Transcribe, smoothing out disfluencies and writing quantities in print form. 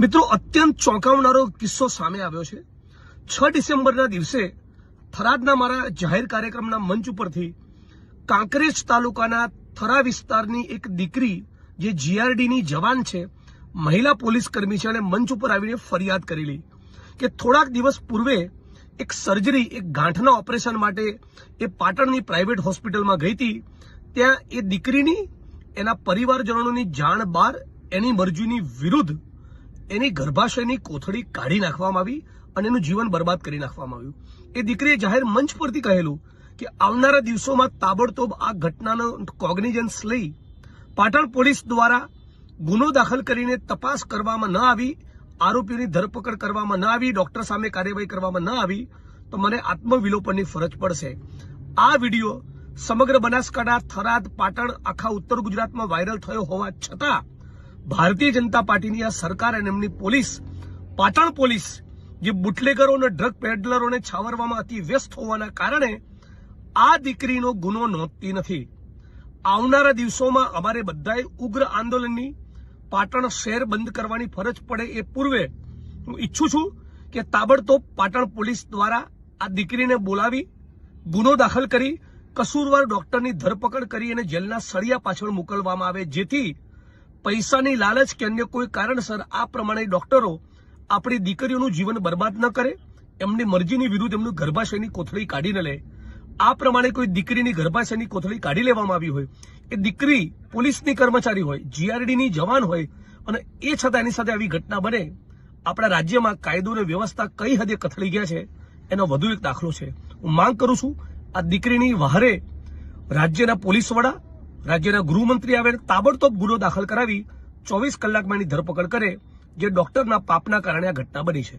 મિત્રો, અત્યંત ચોંકાવનારો કિસ્સો સામે આવ્યો છે। 6 ડિસેમ્બરના દિવસે થરાદના મારા જાહેર કાર્યક્રમના મંચ ઉપરથી કાંકરેજ તાલુકાના થરા વિસ્તારની એક દીકરી જે જીઆરડીની જવાન છે, મહિલા પોલીસ કર્મી છે, અને મંચ ઉપર આવીને ફરિયાદ કરેલી કે થોડાક દિવસ પૂર્વે એક સર્જરી, એક ગાંઠના ઓપરેશન માટે એ પાટણની પ્રાઇવેટ હોસ્પિટલમાં ગઈ હતી। ત્યાં એ દીકરીની એના પરિવારજનોની જાણ બહાર એની મરજીની વિરુદ્ધ એની ગર્ભાશયની કોથળી કાઢી નાખવામાં આવી અને એનું જીવન બરબાદ કરી નાખવામાં આવ્યું। એ દીકરીએ જાહેર મંચ પરથી કહેલું કે આવનારા દિવસોમાં તાબડતોબ આ ઘટનાનો કોગ્નિઝન્સ લઈ પાટણ પોલીસ દ્વારા ગુનો દાખલ કરીને તપાસ કરવામાં ન આવી, આરોપીઓની ધરપકડ કરવામાં ન આવી, ડોક્ટર સામે કાર્યવાહી કરવામાં ન આવી તો મને આત્મવિલોપનની ફરજ પડશે। આ વિડીયો સમગ્ર બનાસકાંઠા, થરાદ, પાટણ, આખા ઉત્તર ગુજરાતમાં વાયરલ થયો હોવા છતાં ભારતીય જનતા પાર્ટીની આ સરકાર અને એમની પોલીસ, પાટણ પોલીસ, જે બુટલેગરો અને ડ્રગ પેડલરોને છાવરવામાં અતિ વ્યસ્ત હોવાના કારણે આ દીકરીનો ગુનો નોંધતી નથી। આવનારા દિવસોમાં અમારે બધાએ ઉગ્ર આંદોલનની, પાટણ શહેર બંધ કરવાની ફરજ પડે એ પૂર્વે હું ઈચ્છું છું કે તાબડતોબ પાટણ પોલીસ દ્વારા આ દીકરીને બોલાવી ગુનો દાખલ કરી કસૂરવાર ડોક્ટરની ધરપકડ કરી અને જેલના સળિયા પાછળ મોકલવામાં આવે, જેથી પૈસાની લાલચ કે અન્ય કોઈ કારણસર આ પ્રમાણે ડોક્ટરો આપણી દીકરીઓનું જીવન બરબાદ ન કરે, એમની મરજીની વિરુદ્ધ એમનું ગર્ભાશયની કોથળી કાઢી ન લે। આ પ્રમાણે કોઈ દીકરીની ગર્ભાશયની કોથળી કાઢી લેવામાં આવી હોય, એ દીકરી પોલીસની કર્મચારી હોય, જીઆરડીની જવાન હોય અને એ છતાં એની સાથે આવી ઘટના બને, આપણા રાજ્યમાં કાયદો અને વ્યવસ્થા કઈ હદે કથળી ગયા છે એનો વધુ એક દાખલો છે। હું માંગ કરું છું આ દીકરીની વહારે રાજ્યના પોલીસ વડા, રાજ્યના ગૃહમંત્રી આવે, તાબડતોબ ગુનો દાખલ કરાવી 24 કલાકમાં એની ધરપકડ કરે, જે ડોક્ટરના પાપના કારણે આ ઘટના બની છે।